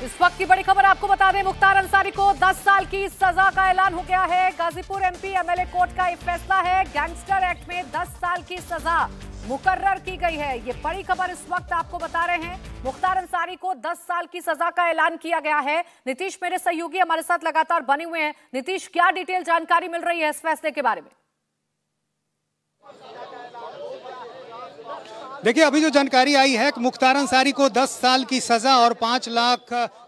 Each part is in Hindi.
इस वक्त की बड़ी खबर आपको बता दें, मुख्तार अंसारी को 10 साल की सजा का ऐलान हो गया है। गाजीपुर एमपी एमएलए कोर्ट का ये फैसला है। गैंगस्टर एक्ट में 10 साल की सजा मुकर्रर की गई है। ये बड़ी खबर इस वक्त आपको बता रहे हैं। मुख्तार अंसारी को 10 साल की सजा का ऐलान किया गया है। नीतीश मेरे सहयोगी हमारे साथ लगातार बने हुए हैं। नीतीश, क्या डिटेल जानकारी मिल रही है इस फैसले के बारे में? देखिए, अभी जो जानकारी आई है कि मुख्तार अंसारी को 10 साल की सजा और 5 लाख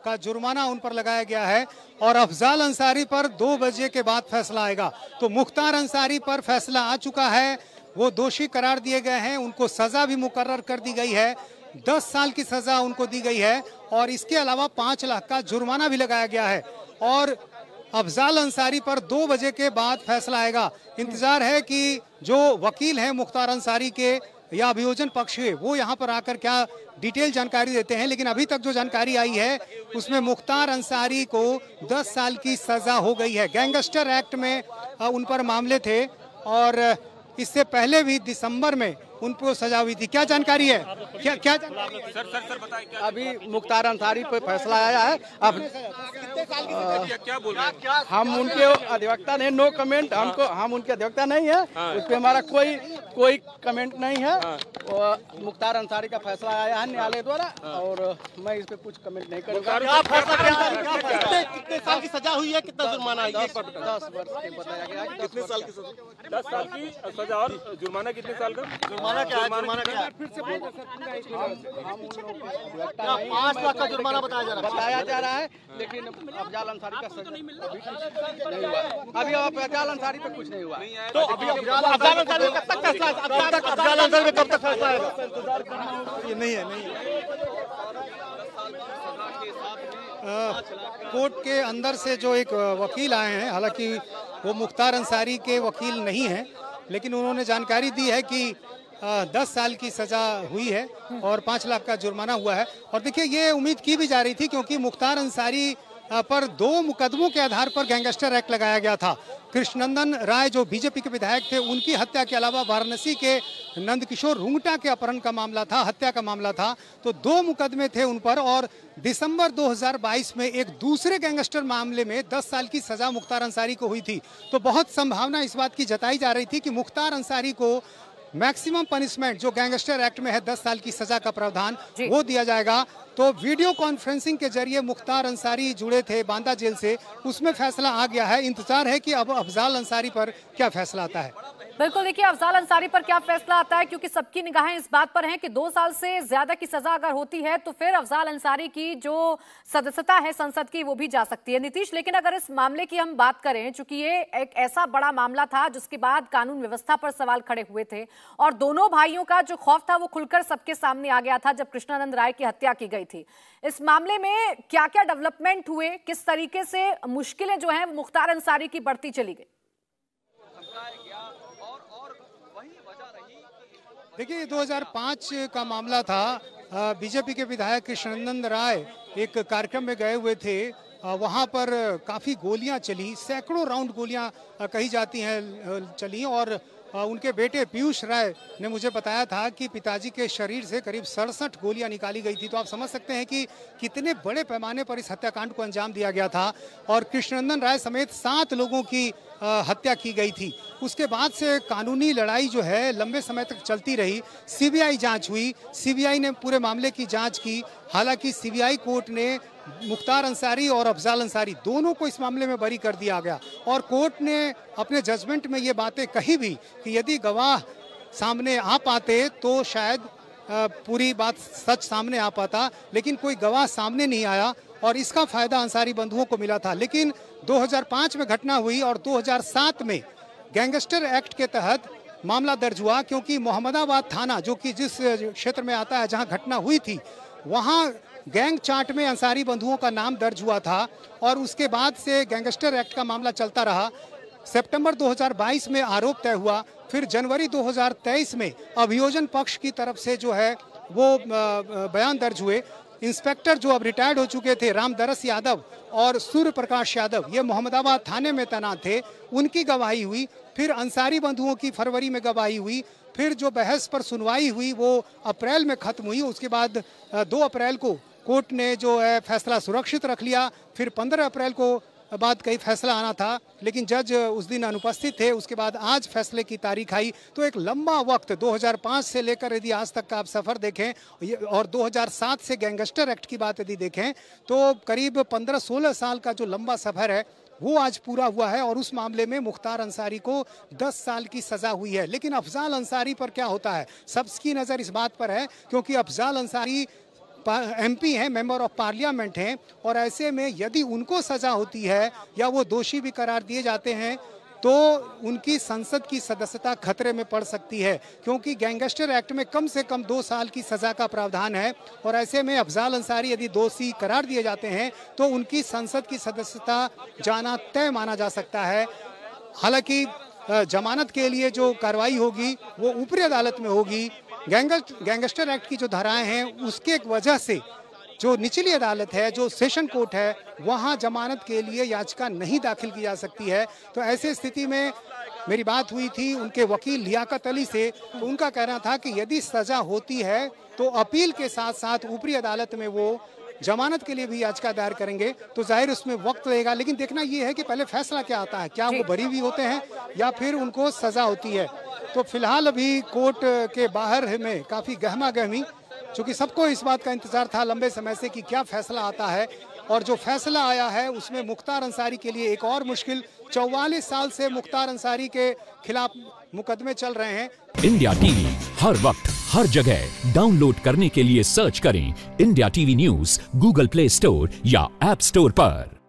का जुर्माना उन पर लगाया गया है और अफजाल अंसारी पर 2 बजे के बाद फैसला आएगा। तो मुख्तार अंसारी पर फैसला आ चुका है, वो दोषी करार दिए गए हैं, उनको सजा भी मुकर्रर कर दी गई है। 10 साल की सजा उनको दी गई है और इसके अलावा 5 लाख का जुर्माना भी लगाया गया है। और अफजाल अंसारी पर 2 बजे के बाद फैसला आएगा। इंतजार है कि जो वकील हैं मुख्तार अंसारी के या अभियोजन पक्ष है वो यहाँ पर आकर क्या डिटेल जानकारी देते हैं। लेकिन अभी तक जो जानकारी आई है उसमें मुख्तार अंसारी को 10 साल की सजा हो गई है। गैंगस्टर एक्ट में उन पर मामले थे और इससे पहले भी दिसंबर में उनको सजा हुई थी। क्या जानकारी है? क्या जानकारी है? सर बताइए क्या अभी मुख्तार अंसारी पे फैसला आया है। अब क्या बोल रहे हैं? हम उनके अधिवक्ता नहीं, नो कमेंट। हम उनके अधिवक्ता नहीं है, उस पर हमारा कोई कमेंट नहीं है। मुख्तार अंसारी का फैसला आया है न्यायालय द्वारा और मैं इस पे कुछ कमेंट नहीं करूँगा। कितने साल की सजा हुई है, कितना जुर्माना है? 10 वर्ष के बताया गया है। कितने साल की सजा? 10 साल की सजा और जुर्माना कितने साल का? जुर्माना क्या है? जुर्माना क्या है? फिर से 5 लाख का जुर्माना बताया जा रहा है। लेकिन अफजाल अंसारी का सजा नहीं हुआ। अभी अफजाल अंसारी पे कुछ नहीं हुआ। तो अभी अफजाल अंसारी कब तक फैसला? अफजाल अंसारी कब तक फैसला आएगा? ये नहीं है, कोर्ट के अंदर से जो एक वकील आए हैं, हालांकि वो मुख्तार अंसारी के वकील नहीं हैं, लेकिन उन्होंने जानकारी दी है कि 10 साल की सजा हुई है और 5 लाख का जुर्माना हुआ है। और देखिए, ये उम्मीद की भी जा रही थी क्योंकि मुख्तार अंसारी पर 2 मुकदमों के आधार पर गैंगस्टर एक्ट लगाया गया था। कृष्णनंदन राय जो बीजेपी के विधायक थे, उनकी हत्या के अलावा वाराणसी के नंदकिशोर रुंगटा के अपहरण का मामला था, हत्या का मामला था। तो 2 मुकदमे थे उन पर और दिसंबर 2022 में एक दूसरे गैंगस्टर मामले में 10 साल की सजा मुख्तार अंसारी को हुई थी। तो बहुत संभावना इस बात की जताई जा रही थी कि मुख्तार अंसारी को मैक्सिमम पनिशमेंट जो गैंगस्टर एक्ट में है 10 साल की सजा का प्रावधान वो दिया जाएगा। तो वीडियो कॉन्फ्रेंसिंग के जरिए मुख्तार अंसारी जुड़े थे बांदा जेल से, उसमें फैसला आ गया है। इंतजार है कि अब अफजाल अंसारी पर क्या फैसला आता है। बिल्कुल, देखिए अफजाल अंसारी पर क्या फैसला आता है, क्योंकि सबकी निगाहें इस बात पर हैं कि 2 साल से ज्यादा की सजा अगर होती है तो फिर अफजाल अंसारी की जो सदस्यता है संसद की वो भी जा सकती है। नीतीश, लेकिन अगर इस मामले की हम बात करें, चूंकि ये एक ऐसा बड़ा मामला था जिसके बाद कानून व्यवस्था पर सवाल खड़े हुए थे और दोनों भाइयों का जो खौफ था वो खुलकर सबके सामने आ गया था जब कृष्णानंद राय की हत्या की गई थी। इस मामले में क्या क्या डेवलपमेंट हुए, किस तरीके से मुश्किलें जो हैं मुख्तार अंसारी की बढ़ती चली गई? देखिए, 2005 का मामला था। बीजेपी के विधायक कृष्णनंदन राय एक कार्यक्रम में गए हुए थे, वहां पर काफ़ी गोलियां चली, सैकड़ों राउंड गोलियां कही जाती हैं चली और उनके बेटे पीयूष राय ने मुझे बताया था कि पिताजी के शरीर से करीब 67 गोलियां निकाली गई थी। तो आप समझ सकते हैं कि कितने बड़े पैमाने पर इस हत्याकांड को अंजाम दिया गया था और कृष्णनंदन राय समेत 7 लोगों की हत्या की गई थी। उसके बाद से कानूनी लड़ाई जो है लंबे समय तक चलती रही। सीबीआई जांच हुई, सीबीआई ने पूरे मामले की जांच की। हालांकि सीबीआई कोर्ट ने मुख्तार अंसारी और अफजाल अंसारी दोनों को इस मामले में बरी कर दिया गया और कोर्ट ने अपने जजमेंट में ये बातें कही भी कि यदि गवाह सामने आ पाते तो शायद पूरी बात सच सामने आ पाता, लेकिन कोई गवाह सामने नहीं आया और इसका फायदा अंसारी बंधुओं को मिला था। लेकिन 2005 में घटना हुई और 2007 में गैंगस्टर एक्ट के तहत मामला दर्ज हुआ, क्योंकि मोहम्मदाबाद थाना जो कि जिस क्षेत्र में आता है जहां घटना हुई थी, वहां गैंग चार्ट में अंसारी बंधुओं का नाम दर्ज हुआ था और उसके बाद से गैंगस्टर एक्ट का मामला चलता रहा। सितंबर 2022 में आरोप तय हुआ, फिर जनवरी 2023 में अभियोजन पक्ष की तरफ से जो है वो बयान दर्ज हुए। इंस्पेक्टर जो अब रिटायर्ड हो चुके थे, रामदरस यादव और सूर्य प्रकाश यादव, ये मोहम्मदाबाद थाने में तैनात थे, उनकी गवाही हुई। फिर अंसारी बंधुओं की फरवरी में गवाही हुई। फिर जो बहस पर सुनवाई हुई वो अप्रैल में खत्म हुई। उसके बाद 2 अप्रैल को कोर्ट ने जो है फैसला सुरक्षित रख लिया। फिर 15 अप्रैल को बाद कई फैसला आना था, लेकिन जज उस दिन अनुपस्थित थे। उसके बाद आज फैसले की तारीख आई। तो एक लंबा वक्त 2005 से लेकर यदि आज तक का आप सफ़र देखें और 2007 से गैंगस्टर एक्ट की बात यदि देखें तो करीब 15-16 साल का जो लंबा सफ़र है वो आज पूरा हुआ है। और उस मामले में मुख्तार अंसारी को 10 साल की सज़ा हुई है। लेकिन अफजाल अंसारी पर क्या होता है, सबकी नज़र इस बात पर है क्योंकि अफजाल अंसारी MP हैं, मेंबर ऑफ पार्लियामेंट हैं, और ऐसे में यदि उनको सज़ा होती है या वो दोषी भी करार दिए जाते हैं तो उनकी संसद की सदस्यता खतरे में पड़ सकती है, क्योंकि गैंगस्टर एक्ट में कम से कम 2 साल की सज़ा का प्रावधान है। और ऐसे में अफजाल अंसारी यदि दोषी करार दिए जाते हैं तो उनकी संसद की सदस्यता जाना तय माना जा सकता है। हालांकि जमानत के लिए जो कार्रवाई होगी वो ऊपरी अदालत में होगी। गैंगस्टर एक्ट की जो धाराएं हैं उसके वजह से जो निचली अदालत है, जो सेशन कोर्ट है, वहां जमानत के लिए याचिका नहीं दाखिल की जा सकती है। तो ऐसे स्थिति में मेरी बात हुई थी उनके वकील लियाकत अली से, तो उनका कहना था कि यदि सजा होती है तो अपील के साथ साथ ऊपरी अदालत में वो जमानत के लिए भी याचिका दायर करेंगे। तो जाहिर उसमें वक्त लगेगा, लेकिन देखना ये है कि पहले फैसला क्या आता है, क्या वो बरी भी होते हैं या फिर उनको सजा होती है। तो फिलहाल अभी कोर्ट के बाहर में काफ़ी गहमा गहमी, चूँकि सबको इस बात का इंतजार था लंबे समय से कि क्या फैसला आता है। और जो फैसला आया है उसमें मुख्तार अंसारी के लिए एक और मुश्किल, 44 साल से मुख्तार अंसारी के खिलाफ मुकदमे चल रहे हैं। इंडिया टीवी हर वक्त हर जगह डाउनलोड करने के लिए सर्च करें India TV news Google play store या ऐप स्टोर पर।